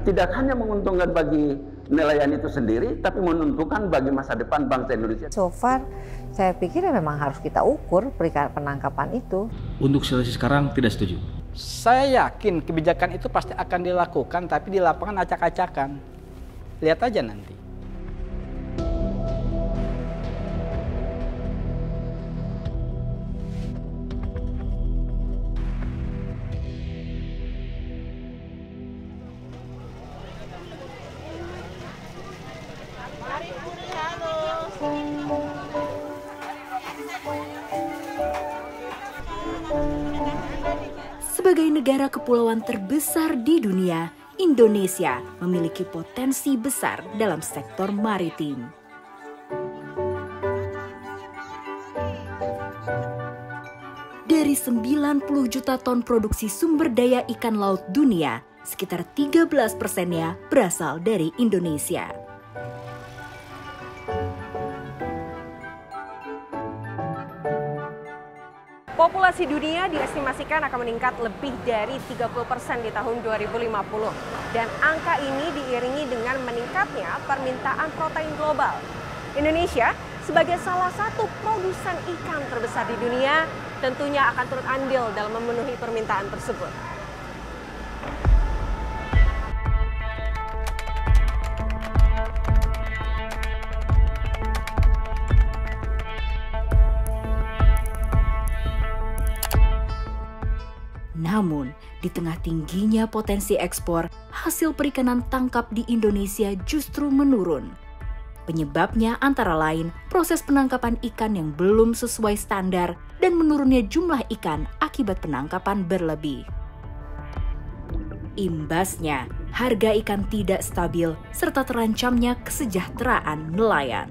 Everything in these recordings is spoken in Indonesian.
tidak hanya menguntungkan bagi nelayan itu sendiri, tapi menentukan bagi masa depan bangsa Indonesia. So far, saya pikir memang harus kita ukur penangkapan itu. Untuk situasi sekarang tidak setuju. Saya yakin kebijakan itu pasti akan dilakukan, tapi di lapangan acak-acakan. Lihat aja nanti. Sebagai negara kepulauan terbesar di dunia, Indonesia memiliki potensi besar dalam sektor maritim. Dari 90 juta ton produksi sumber daya ikan laut dunia, sekitar 13%-nya berasal dari Indonesia. Populasi dunia diestimasikan akan meningkat lebih dari 30% di tahun 2050. Dan angka ini diiringi dengan meningkatnya permintaan protein global. Indonesia sebagai salah satu produsen ikan terbesar di dunia tentunya akan turut andil dalam memenuhi permintaan tersebut. Namun, di tengah tingginya potensi ekspor, hasil perikanan tangkap di Indonesia justru menurun. Penyebabnya antara lain proses penangkapan ikan yang belum sesuai standar dan menurunnya jumlah ikan akibat penangkapan berlebih. Imbasnya, harga ikan tidak stabil serta terancamnya kesejahteraan nelayan.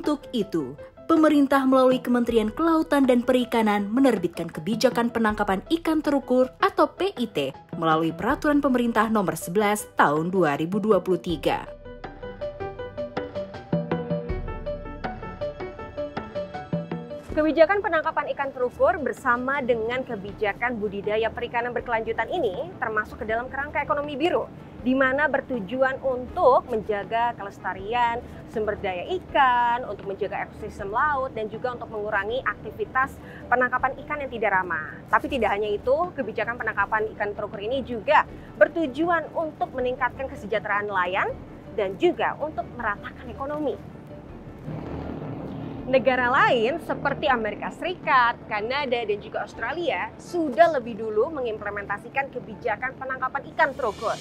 Untuk itu, pemerintah melalui Kementerian Kelautan dan Perikanan menerbitkan kebijakan penangkapan ikan terukur atau PIT melalui Peraturan Pemerintah Nomor 11 Tahun 2023. Kebijakan penangkapan ikan terukur bersama dengan kebijakan budidaya perikanan berkelanjutan ini termasuk ke dalam kerangka ekonomi biru, di mana bertujuan untuk menjaga kelestarian sumber daya ikan, untuk menjaga ekosistem laut, dan juga untuk mengurangi aktivitas penangkapan ikan yang tidak ramah. Tapi tidak hanya itu, kebijakan penangkapan ikan terukur ini juga bertujuan untuk meningkatkan kesejahteraan nelayan dan juga untuk meratakan ekonomi. Negara lain seperti Amerika Serikat, Kanada, dan juga Australia sudah lebih dulu mengimplementasikan kebijakan penangkapan ikan terukur.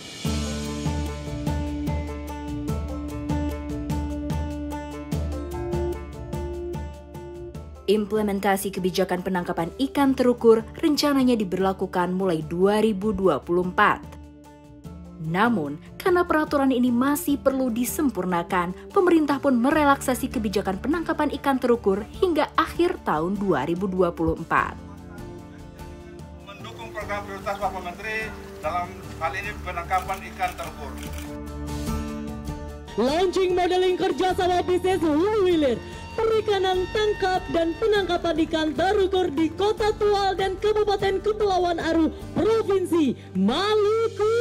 Implementasi kebijakan penangkapan ikan terukur rencananya diberlakukan mulai 2024. Namun, karena peraturan ini masih perlu disempurnakan, pemerintah pun merelaksasi kebijakan penangkapan ikan terukur hingga akhir tahun 2024. Mendukung program prioritas Bapak Menteri dalam hal ini penangkapan ikan terukur. Launching modeling kerjasama bisnis hulu-hilir, perikanan tangkap dan penangkapan ikan terukur di Kota Tual dan Kabupaten Kepulauan Aru, Provinsi Maluku.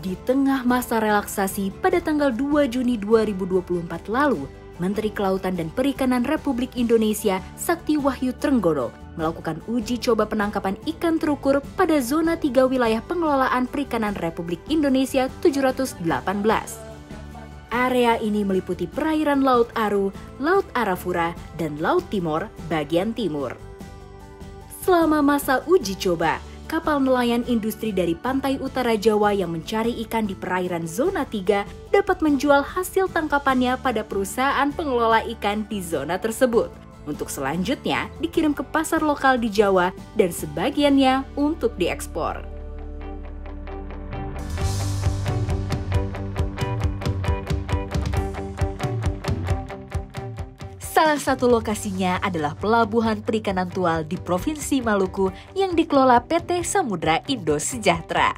Di tengah masa relaksasi pada tanggal 2 Juni 2024 lalu, Menteri Kelautan dan Perikanan Republik Indonesia Sakti Wahyu Trenggono melakukan uji coba penangkapan ikan terukur pada zona 3 wilayah pengelolaan perikanan Republik Indonesia 718. Area ini meliputi perairan Laut Aru, Laut Arafura, dan Laut Timor bagian timur. Selama masa uji coba, kapal nelayan industri dari pantai utara Jawa yang mencari ikan di perairan zona 3 dapat menjual hasil tangkapannya pada perusahaan pengelola ikan di zona tersebut. Untuk selanjutnya dikirim ke pasar lokal di Jawa dan sebagiannya untuk diekspor. Salah satu lokasinya adalah Pelabuhan Perikanan Tual di Provinsi Maluku yang dikelola PT Samudra Indo Sejahtera.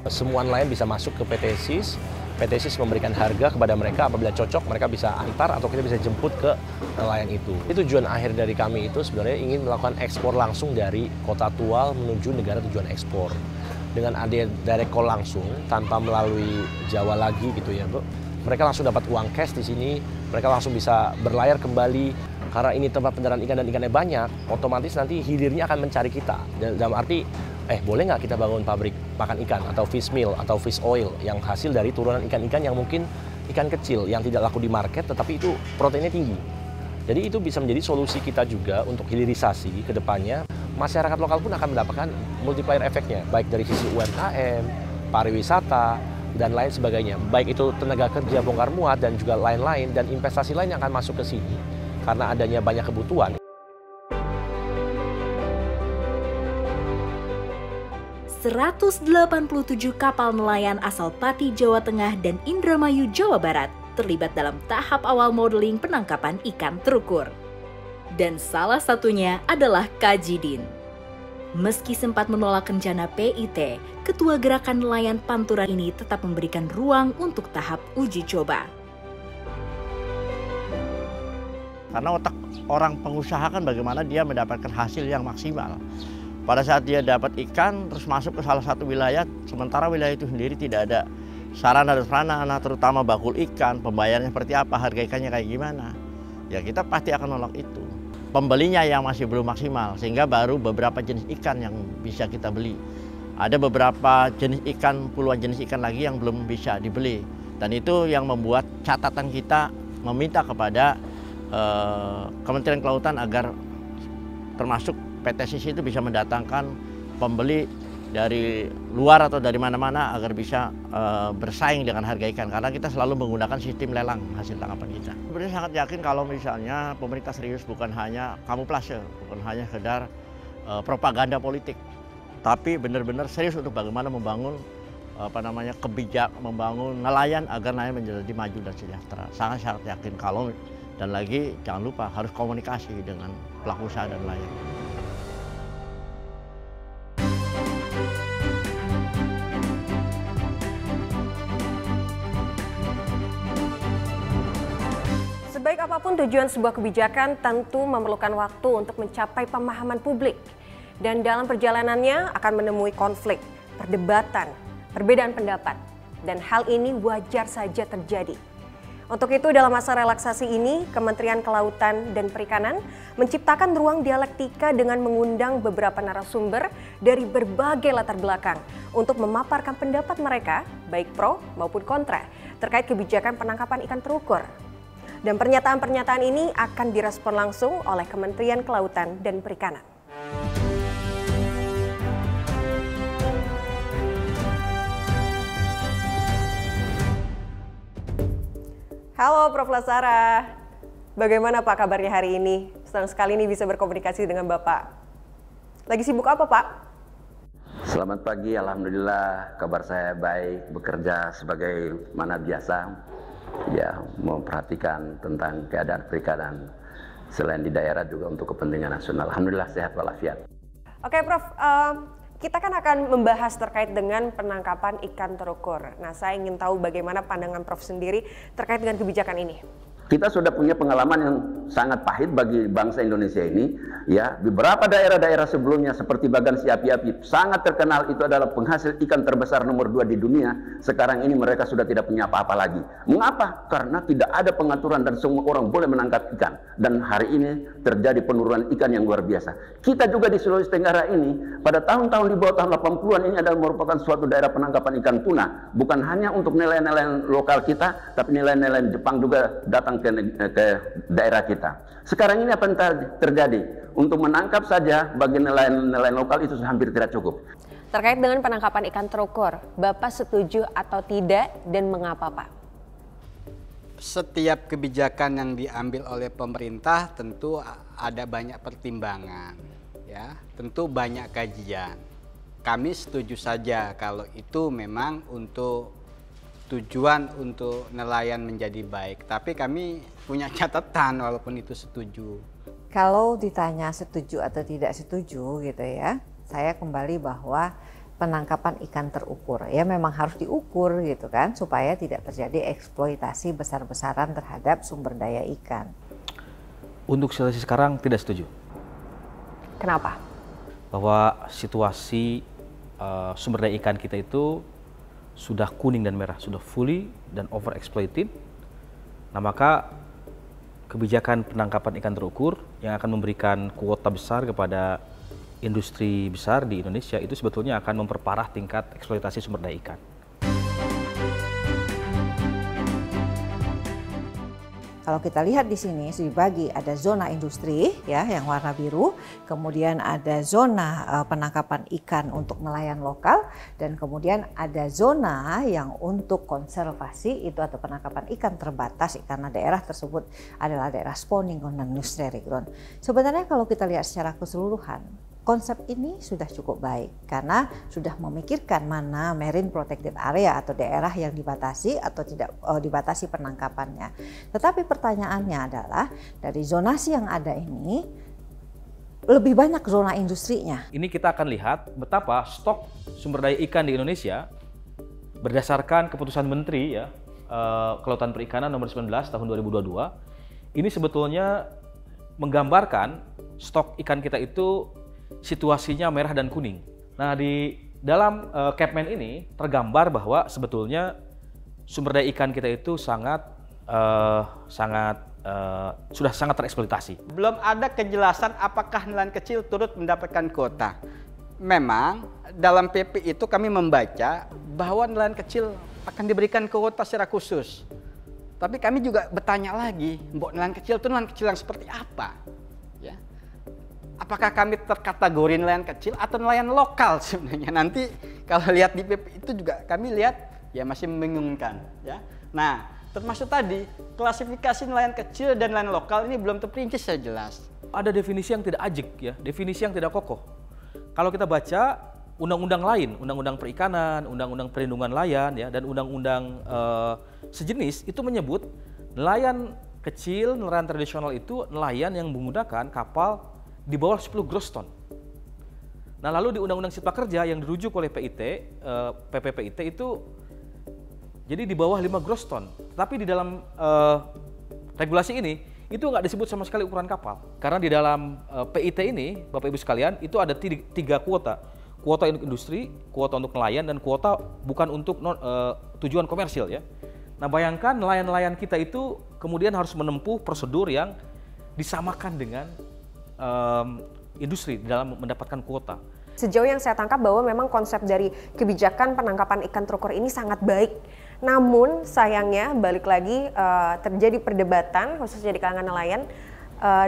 Semua nelayan bisa masuk ke PT SIS. PT SIS memberikan harga kepada mereka, apabila cocok mereka bisa antar atau kita bisa jemput ke nelayan itu. Tujuan akhir dari kami itu sebenarnya ingin melakukan ekspor langsung dari Kota Tual menuju negara tujuan ekspor. Dengan ada direct call langsung tanpa melalui Jawa lagi gitu ya, Bu. Mereka langsung dapat uang cash di sini, mereka langsung bisa berlayar kembali. Karena ini tempat pendaratan ikan dan ikannya banyak, otomatis nanti hilirnya akan mencari kita. Dalam arti, boleh nggak kita bangun pabrik pakan ikan atau fish meal atau fish oil yang hasil dari turunan ikan-ikan yang mungkin ikan kecil yang tidak laku di market tetapi itu proteinnya tinggi. Jadi itu bisa menjadi solusi kita juga untuk hilirisasi ke depannya. Masyarakat lokal pun akan mendapatkan multiplier efeknya, baik dari sisi UMKM, pariwisata, dan lain sebagainya. Baik itu tenaga kerja bongkar muat dan juga lain-lain dan investasi lain yang akan masuk ke sini karena adanya banyak kebutuhan. 187 kapal nelayan asal Pati, Jawa Tengah dan Indramayu, Jawa Barat terlibat dalam tahap awal modeling penangkapan ikan terukur. Dan salah satunya adalah Kajidin. Meski sempat menolak rencana PIT, Ketua Gerakan Nelayan Pantura ini tetap memberikan ruang untuk tahap uji coba. Karena otak orang pengusaha kan bagaimana dia mendapatkan hasil yang maksimal. Pada saat dia dapat ikan, terus masuk ke salah satu wilayah, sementara wilayah itu sendiri tidak ada sarana dan prasarana, terutama bakul ikan, pembayarannya seperti apa, harga ikannya kayak gimana. Ya kita pasti akan nolak itu. Pembelinya yang masih belum maksimal, sehingga baru beberapa jenis ikan yang bisa kita beli. Ada beberapa jenis ikan, puluhan jenis ikan lagi yang belum bisa dibeli. Dan itu yang membuat catatan kita meminta kepada Kementerian Kelautan agar termasuk PT SIS itu bisa mendatangkan pembeli dari luar atau dari mana-mana agar bisa bersaing dengan harga ikan, karena kita selalu menggunakan sistem lelang hasil tangkapan kita. Sebenarnya sangat yakin kalau misalnya pemerintah serius, bukan hanya kamuflase, bukan hanya sekedar propaganda politik, tapi benar-benar serius untuk bagaimana membangun membangun nelayan agar nelayan menjadi maju dan sejahtera. Sangat-sangat yakin kalau, dan lagi jangan lupa harus komunikasi dengan pelaku usaha dan nelayan. Sebaik apapun tujuan sebuah kebijakan, tentu memerlukan waktu untuk mencapai pemahaman publik. Dan dalam perjalanannya akan menemui konflik, perdebatan, perbedaan pendapat. Dan hal ini wajar saja terjadi. Untuk itu dalam masa relaksasi ini, Kementerian Kelautan dan Perikanan menciptakan ruang dialektika dengan mengundang beberapa narasumber dari berbagai latar belakang untuk memaparkan pendapat mereka, baik pro maupun kontra, terkait kebijakan penangkapan ikan terukur. Dan pernyataan-pernyataan ini akan direspon langsung oleh Kementerian Kelautan dan Perikanan. Halo Prof. Lasara, bagaimana Pak kabarnya hari ini? Senang sekali nih bisa berkomunikasi dengan Bapak. Lagi sibuk apa Pak? Selamat pagi, Alhamdulillah kabar saya baik, bekerja sebagai mana biasa. Ya, memperhatikan tentang keadaan perikanan selain di daerah juga untuk kepentingan nasional. Alhamdulillah sehat walafiat. Oke Prof, kita kan akan membahas terkait dengan penangkapan ikan terukur. Nah, saya ingin tahu bagaimana pandangan Prof sendiri terkait dengan kebijakan ini. Kita sudah punya pengalaman yang sangat pahit bagi bangsa Indonesia ini. Ya, beberapa daerah-daerah sebelumnya seperti Bagan Si Api-Api sangat terkenal, itu adalah penghasil ikan terbesar nomor 2 di dunia. Sekarang ini mereka sudah tidak punya apa-apa lagi. Mengapa? Karena tidak ada pengaturan dan semua orang boleh menangkap ikan. Dan hari ini terjadi penurunan ikan yang luar biasa. Kita juga di Sulawesi Tenggara ini pada tahun-tahun di bawah tahun 80-an ini adalah merupakan suatu daerah penangkapan ikan tuna. Bukan hanya untuk nelayan-nelayan lokal kita, tapi nelayan-nelayan Jepang juga datang ke daerah kita. Sekarang ini apa yang terjadi? Untuk menangkap saja bagi nelayan-nelayan lokal itu hampir tidak cukup. Terkait dengan penangkapan ikan terukur, Bapak setuju atau tidak dan mengapa, Pak? Setiap kebijakan yang diambil oleh pemerintah tentu ada banyak pertimbangan, ya, tentu banyak kajian. Kami setuju saja kalau itu memang untuk tujuan untuk nelayan menjadi baik. Tapi kami punya catatan walaupun itu setuju. Kalau ditanya setuju atau tidak setuju gitu ya, saya kembali bahwa penangkapan ikan terukur ya memang harus diukur gitu kan supaya tidak terjadi eksploitasi besar-besaran terhadap sumber daya ikan. Untuk situasi sekarang tidak setuju. Kenapa? Bahwa situasi sumber daya ikan kita itu sudah kuning dan merah, sudah fully dan overexploited. Nah, maka kebijakan penangkapan ikan terukur yang akan memberikan kuota besar kepada industri besar di Indonesia itu sebetulnya akan memperparah tingkat eksploitasi sumber daya ikan. Kalau kita lihat di sini dibagi ada zona industri ya yang warna biru, kemudian ada zona penangkapan ikan untuk nelayan lokal, dan kemudian ada zona yang untuk konservasi itu atau penangkapan ikan terbatas karena daerah tersebut adalah daerah spawning dan industri ground. Sebenarnya kalau kita lihat secara keseluruhan, konsep ini sudah cukup baik karena sudah memikirkan mana marine protected area atau daerah yang dibatasi atau tidak dibatasi penangkapannya. Tetapi pertanyaannya adalah dari zonasi yang ada ini lebih banyak zona industrinya. Ini kita akan lihat betapa stok sumber daya ikan di Indonesia berdasarkan keputusan Menteri ya Kelautan Perikanan nomor 19 tahun 2022 ini sebetulnya menggambarkan stok ikan kita itu situasinya merah dan kuning. Nah, di dalam Capman ini tergambar bahwa sebetulnya sumber daya ikan kita itu sudah sangat tereksploitasi. Belum ada kejelasan apakah nelayan kecil turut mendapatkan kuota. Memang dalam PP itu kami membaca bahwa nelayan kecil akan diberikan kuota secara khusus. Tapi kami juga bertanya lagi, mbok nelayan kecil itu nelayan kecil yang seperti apa? Ya. Apakah kami terkategori nelayan kecil atau nelayan lokal sebenarnya? Nanti kalau lihat di PP itu juga kami lihat ya masih membingungkan. Ya. Nah, termasuk tadi klasifikasi nelayan kecil dan nelayan lokal ini belum terperinci secara jelas. Ada definisi yang tidak ajak ya, definisi yang tidak kokoh. Kalau kita baca undang-undang lain, undang-undang perikanan, undang-undang perlindungan nelayan ya, dan undang-undang sejenis itu menyebut nelayan kecil, nelayan tradisional itu nelayan yang menggunakan kapal di bawah 10 gross ton. Nah, lalu di Undang-Undang Cipta Kerja yang dirujuk oleh PPPIT itu jadi di bawah 5 gross ton. Tapi di dalam regulasi ini itu nggak disebut sama sekali ukuran kapal. Karena di dalam PIT ini, Bapak Ibu sekalian, itu ada 3 kuota. Kuota untuk industri, kuota untuk nelayan, dan kuota bukan untuk tujuan komersil ya. Nah, bayangkan nelayan-nelayan kita itu kemudian harus menempuh prosedur yang disamakan dengan industri dalam mendapatkan kuota. Sejauh yang saya tangkap bahwa memang konsep dari kebijakan penangkapan ikan terukur ini sangat baik. Namun sayangnya balik lagi terjadi perdebatan khususnya di kalangan nelayan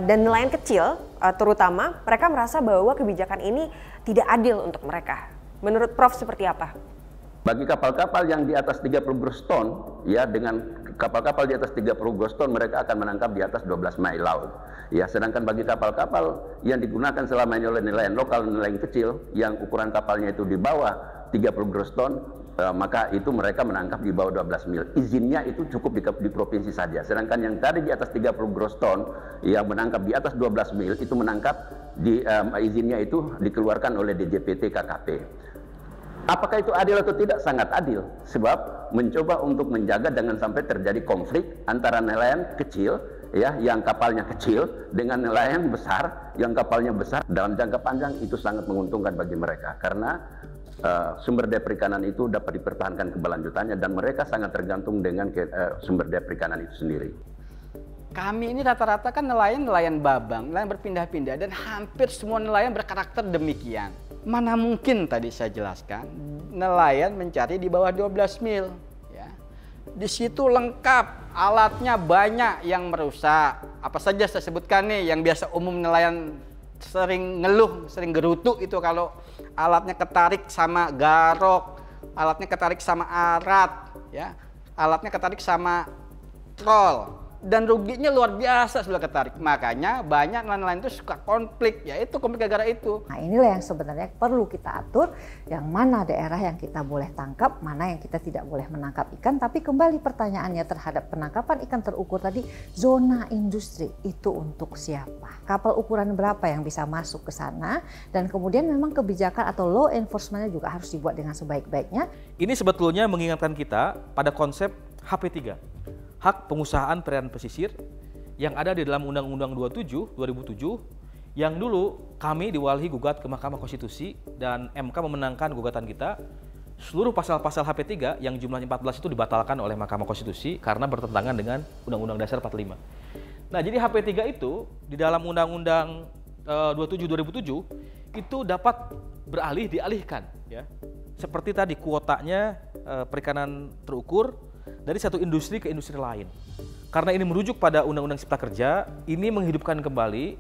dan nelayan kecil terutama mereka merasa bahwa kebijakan ini tidak adil untuk mereka. Menurut Prof seperti apa? Bagi kapal-kapal yang di atas 30 gross ton, ya dengan kapal-kapal di atas 30 gross ton mereka akan menangkap di atas 12 mile laut. Ya, sedangkan bagi kapal-kapal yang digunakan selama ini oleh nelayan lokal, nelayan kecil yang ukuran kapalnya itu di bawah 30 gross ton, maka itu mereka menangkap di bawah 12 mil. Izinnya itu cukup di provinsi saja. Sedangkan yang tadi di atas 30 gross ton yang menangkap di atas 12 mil itu menangkap izinnya itu dikeluarkan oleh DJPT KKP. Apakah itu adil atau tidak? Sangat adil. Sebab mencoba untuk menjaga jangan sampai terjadi konflik antara nelayan kecil ya yang kapalnya kecil dengan nelayan besar yang kapalnya besar. Dalam jangka panjang itu sangat menguntungkan bagi mereka karena sumber daya perikanan itu dapat dipertahankan keberlanjutannya dan mereka sangat tergantung dengan sumber daya perikanan itu sendiri. Kami ini rata-rata kan nelayan babang, nelayan berpindah-pindah dan hampir semua nelayan berkarakter demikian. Mana mungkin tadi saya jelaskan nelayan mencari di bawah 12 mil. Ya. Di situ lengkap, alatnya banyak yang merusak. Apa saja saya sebutkan nih yang biasa umum nelayan sering ngeluh, sering gerutu itu kalau alatnya ketarik sama garok, alatnya ketarik sama arat, ya, alatnya ketarik sama trol. Dan ruginya luar biasa sudah ketarik. Makanya banyak nelayan itu suka konflik, yaitu konflik gara-gara itu. Nah, inilah yang sebenarnya perlu kita atur, yang mana daerah yang kita boleh tangkap, mana yang kita tidak boleh menangkap ikan. Tapi kembali pertanyaannya terhadap penangkapan ikan terukur tadi, zona industri itu untuk siapa? Kapal ukuran berapa yang bisa masuk ke sana? Dan kemudian memang kebijakan atau law enforcement-nya juga harus dibuat dengan sebaik-baiknya. Ini sebetulnya mengingatkan kita pada konsep HP3. Hak pengusahaan perairan pesisir yang ada di dalam Undang-Undang 27 2007 yang dulu kami diwalahi gugat ke Mahkamah Konstitusi dan MK memenangkan gugatan kita. Seluruh pasal-pasal HP3 yang jumlahnya 14 itu dibatalkan oleh Mahkamah Konstitusi karena bertentangan dengan Undang-Undang Dasar 45. Nah, jadi HP3 itu di dalam Undang-Undang 27 2007 itu dapat dialihkan, ya. Seperti tadi kuotanya perikanan terukur dari satu industri ke industri lain. Karena ini merujuk pada Undang-Undang Cipta Kerja, ini menghidupkan kembali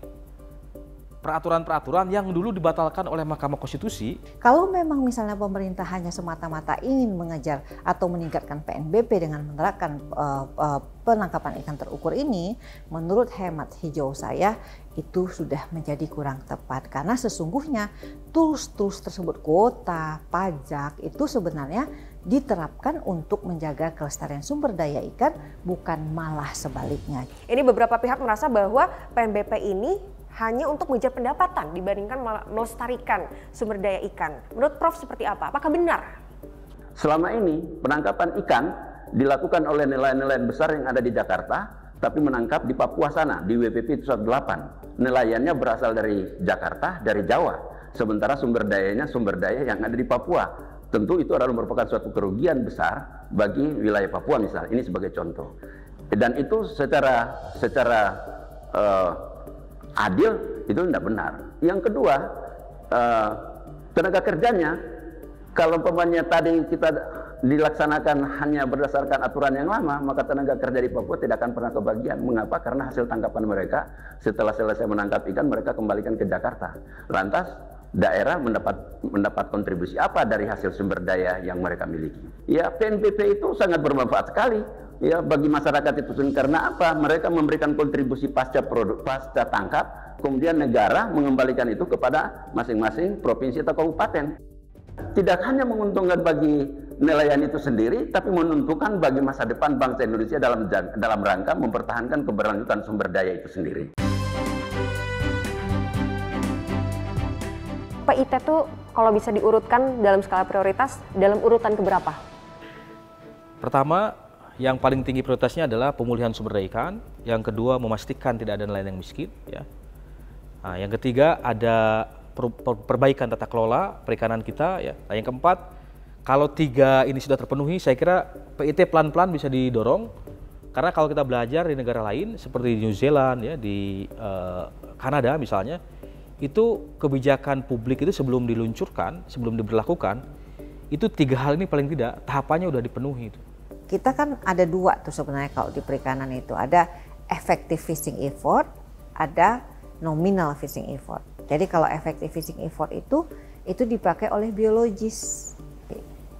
peraturan-peraturan yang dulu dibatalkan oleh Mahkamah Konstitusi. Kalau memang misalnya pemerintah hanya semata-mata ingin mengejar atau meningkatkan PNBP dengan menerapkan penangkapan ikan terukur ini, menurut hemat hijau saya itu sudah menjadi kurang tepat. Karena sesungguhnya tools-tools tersebut, kuota, pajak, itu sebenarnya diterapkan untuk menjaga kelestarian sumber daya ikan, bukan malah sebaliknya. Ini beberapa pihak merasa bahwa PNBP ini hanya untuk mengejar pendapatan dibandingkan melestarikan sumber daya ikan. Menurut Prof seperti apa? Apakah benar? Selama ini penangkapan ikan dilakukan oleh nelayan-nelayan besar yang ada di Jakarta, tapi menangkap di Papua sana, di WPP 108. Nelayannya berasal dari Jakarta, dari Jawa. Sementara sumber daya yang ada di Papua. Tentu itu adalah merupakan suatu kerugian besar bagi wilayah Papua misalnya. Ini sebagai contoh. Dan itu secara adil itu tidak benar. Yang kedua, tenaga kerjanya, kalau umpamanya tadi kita dilaksanakan hanya berdasarkan aturan yang lama, maka tenaga kerja di Papua tidak akan pernah kebagian. Mengapa? Karena hasil tangkapan mereka setelah selesai menangkap ikan, mereka kembalikan ke Jakarta. Lantas daerah mendapat kontribusi apa dari hasil sumber daya yang mereka miliki? Ya, PNBP itu sangat bermanfaat sekali ya bagi masyarakat itu sendiri. Karena apa? Mereka memberikan kontribusi pasca tangkap, kemudian negara mengembalikan itu kepada masing-masing provinsi atau kabupaten. Tidak hanya menguntungkan bagi nelayan itu sendiri, tapi menentukan bagi masa depan bangsa Indonesia dalam rangka mempertahankan keberlanjutan sumber daya itu sendiri. PIT itu kalau bisa diurutkan dalam skala prioritas, dalam urutan keberapa? Pertama, yang paling tinggi prioritasnya adalah pemulihan sumber daya ikan. Yang kedua, memastikan tidak ada nelayan yang miskin. Ya. Nah, yang ketiga, ada perbaikan tata kelola perikanan kita. Ya. Nah, yang keempat, kalau tiga ini sudah terpenuhi, saya kira PIT pelan-pelan bisa didorong. Karena kalau kita belajar di negara lain, seperti di New Zealand, ya, di Kanada misalnya, itu kebijakan publik itu sebelum diluncurkan, sebelum diberlakukan, itu tiga hal ini paling tidak tahapannya udah dipenuhi. Kita kan ada dua tuh sebenarnya kalau di perikanan itu, ada effective fishing effort, ada nominal fishing effort. Jadi kalau effective fishing effort itu dipakai oleh biologis.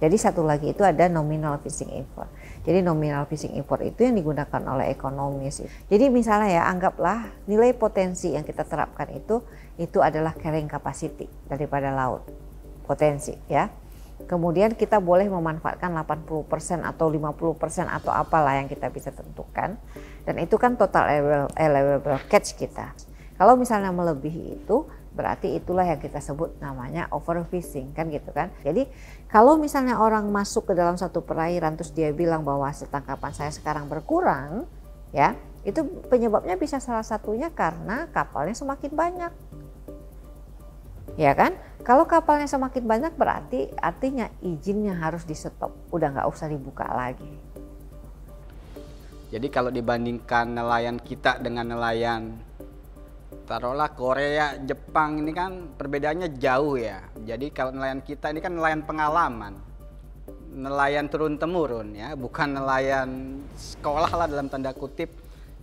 Jadi satu lagi itu ada nominal fishing effort. Jadi nominal fishing effort itu yang digunakan oleh ekonomis. Jadi misalnya ya, anggaplah nilai potensi yang kita terapkan itu adalah carrying capacity daripada laut. Potensi ya. Kemudian kita boleh memanfaatkan 80% atau 50% atau apalah yang kita bisa tentukan. Dan itu kan total allowable catch kita. Kalau misalnya melebihi itu, berarti itulah yang kita sebut namanya overfishing, kan gitu kan. Jadi kalau misalnya orang masuk ke dalam satu perairan terus dia bilang bahwa tangkapan saya sekarang berkurang, ya itu penyebabnya bisa salah satunya karena kapalnya semakin banyak. Ya kan? Kalau kapalnya semakin banyak berarti artinya izinnya harus di stop, udah nggak usah dibuka lagi. Jadi kalau dibandingkan nelayan kita dengan nelayan taruhlah Korea, Jepang, ini kan perbedaannya jauh ya. Jadi kalau nelayan kita ini kan nelayan pengalaman, nelayan turun-temurun ya, bukan nelayan sekolah lah dalam tanda kutip.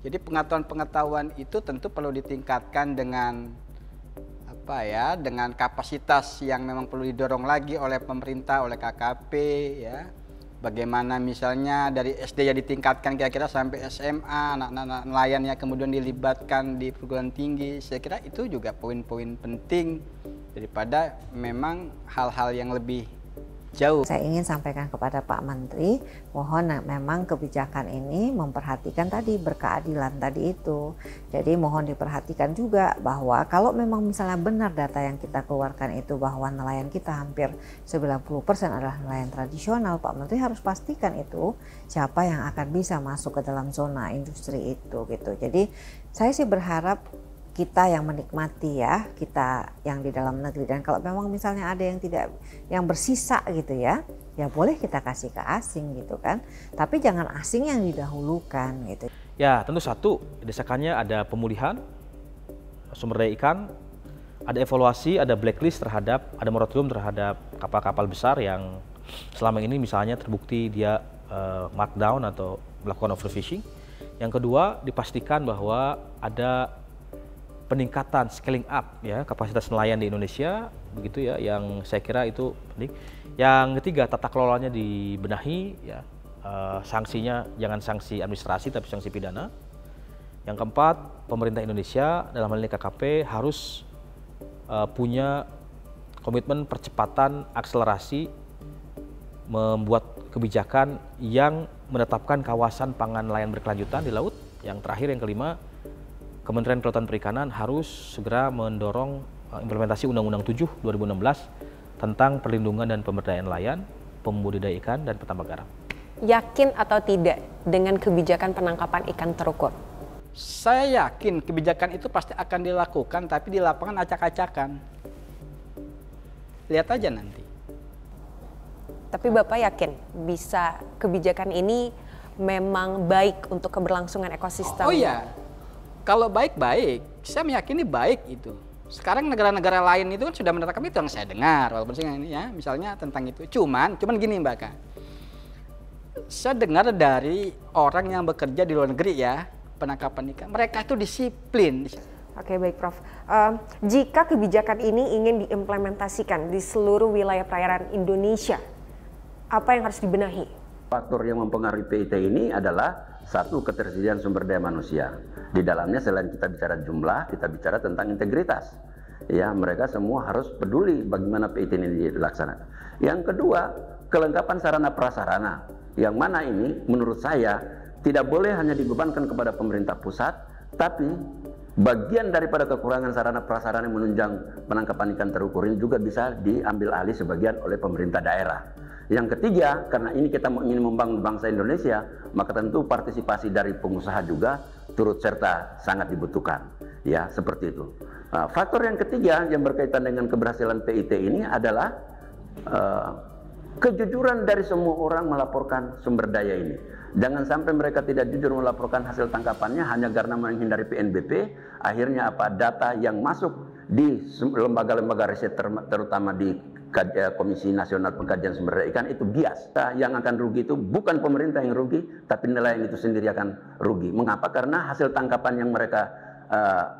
Jadi pengetahuan-pengetahuan itu tentu perlu ditingkatkan dengan dengan kapasitas yang memang perlu didorong lagi oleh pemerintah, oleh KKP ya. Bagaimana misalnya dari SD ya ditingkatkan kira-kira sampai SMA, anak-anak nelayan yang kemudian dilibatkan di perguruan tinggi. Saya kira itu juga poin-poin penting daripada memang hal-hal yang lebih jauh. Saya ingin sampaikan kepada Pak Menteri, mohon memang kebijakan ini memperhatikan tadi berkeadilan tadi itu. Jadi mohon diperhatikan juga bahwa kalau memang misalnya benar data yang kita keluarkan itu bahwa nelayan kita hampir 90% adalah nelayan tradisional, Pak Menteri harus pastikan itu siapa yang akan bisa masuk ke dalam zona industri itu gitu. Jadi saya sih berharap kita yang menikmati ya, kita yang di dalam negeri, dan kalau memang misalnya ada yang tidak, yang bersisa gitu ya boleh kita kasih ke asing gitu kan, tapi jangan asing yang didahulukan gitu. Ya tentu satu, desakannya ada pemulihan sumber daya ikan, ada evaluasi, ada blacklist terhadap, ada moratorium terhadap kapal-kapal besar yang selama ini misalnya terbukti dia markdown atau melakukan overfishing. Yang kedua, dipastikan bahwa ada peningkatan scaling up ya kapasitas nelayan di Indonesia begitu ya, yang saya kira itu penting. Yang ketiga, tata kelolanya dibenahi ya, sanksinya jangan sanksi administrasi tapi sanksi pidana. Yang keempat, pemerintah Indonesia dalam hal ini KKP harus punya komitmen percepatan akselerasi membuat kebijakan yang menetapkan kawasan pangan nelayan berkelanjutan di laut. Yang terakhir, yang kelima, Kementerian Kelautan Perikanan harus segera mendorong implementasi Undang-Undang 7 2016 tentang perlindungan dan pemberdayaan nelayan, pembudidaya ikan, dan petambak garam. Yakin atau tidak dengan kebijakan penangkapan ikan terukur? Saya yakin kebijakan itu pasti akan dilakukan, tapi di lapangan acak-acakan. Lihat aja nanti. Tapi Bapak yakin bisa kebijakan ini memang baik untuk keberlangsungan ekosistem? Oh iya. Kalau baik-baik, saya meyakini baik itu. Sekarang negara-negara lain itu kan sudah menetapkan itu, yang saya dengar, walaupun saya ini ya, misalnya tentang itu. Cuman gini Mbak Kak, saya dengar dari orang yang bekerja di luar negeri ya, penangkapan ikan, mereka itu disiplin. Oke, baik Prof. Jika kebijakan ini ingin diimplementasikan di seluruh wilayah perairan Indonesia, apa yang harus dibenahi? Faktor yang mempengaruhi PIT ini adalah satu, ketersediaan sumber daya manusia. Di dalamnya selain kita bicara jumlah, kita bicara tentang integritas. Ya, mereka semua harus peduli bagaimana PIT ini dilaksanakan. Yang kedua, kelengkapan sarana prasarana. Yang mana ini menurut saya tidak boleh hanya dibebankan kepada pemerintah pusat, tapi bagian daripada kekurangan sarana prasarana yang menunjang penangkapan ikan terukur ini juga bisa diambil alih sebagian oleh pemerintah daerah. Yang ketiga, karena ini kita ingin membangun bangsa Indonesia, maka tentu partisipasi dari pengusaha juga turut serta sangat dibutuhkan. Ya, seperti itu. Nah, faktor yang ketiga yang berkaitan dengan keberhasilan PIT ini adalah kejujuran dari semua orang melaporkan sumber daya ini. Jangan sampai mereka tidak jujur melaporkan hasil tangkapannya hanya karena menghindari PNBP. Akhirnya apa? Data yang masuk di lembaga-lembaga riset terutama di Komisi Nasional Pengkajian Sumber Daya Ikan itu bias. Yang akan rugi itu bukan pemerintah yang rugi, tapi nelayan itu sendiri akan rugi. Mengapa? Karena hasil tangkapan yang mereka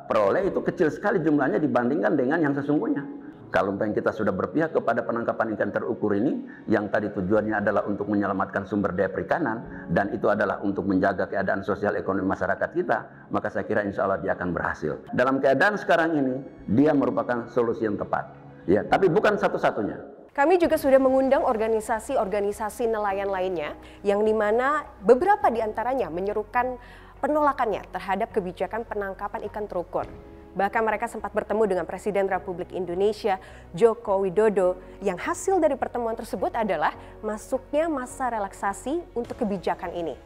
peroleh itu kecil sekali jumlahnya dibandingkan dengan yang sesungguhnya. Kalau kita sudah berpihak kepada penangkapan ikan terukur ini, yang tadi tujuannya adalah untuk menyelamatkan sumber daya perikanan, dan itu adalah untuk menjaga keadaan sosial ekonomi masyarakat kita, maka saya kira insya Allah dia akan berhasil. Dalam keadaan sekarang ini, dia merupakan solusi yang tepat. Ya, tapi bukan satu-satunya. Kami juga sudah mengundang organisasi-organisasi nelayan lainnya, yang dimana beberapa diantaranya menyerukan penolakannya terhadap kebijakan penangkapan ikan terukur. Bahkan mereka sempat bertemu dengan Presiden Republik Indonesia Joko Widodo, yang hasil dari pertemuan tersebut adalah masuknya masa relaksasi untuk kebijakan ini.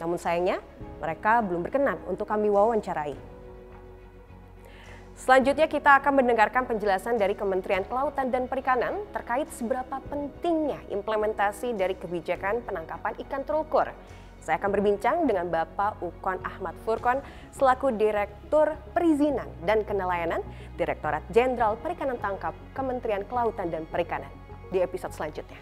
Namun sayangnya mereka belum berkenan untuk kami wawancarai. Selanjutnya kita akan mendengarkan penjelasan dari Kementerian Kelautan dan Perikanan terkait seberapa pentingnya implementasi dari kebijakan penangkapan ikan terukur. Saya akan berbincang dengan Bapak Ukon Ahmad Furkon selaku Direktur Perizinan dan Kenelayanan Direktorat Jenderal Perikanan Tangkap Kementerian Kelautan dan Perikanan di episode selanjutnya.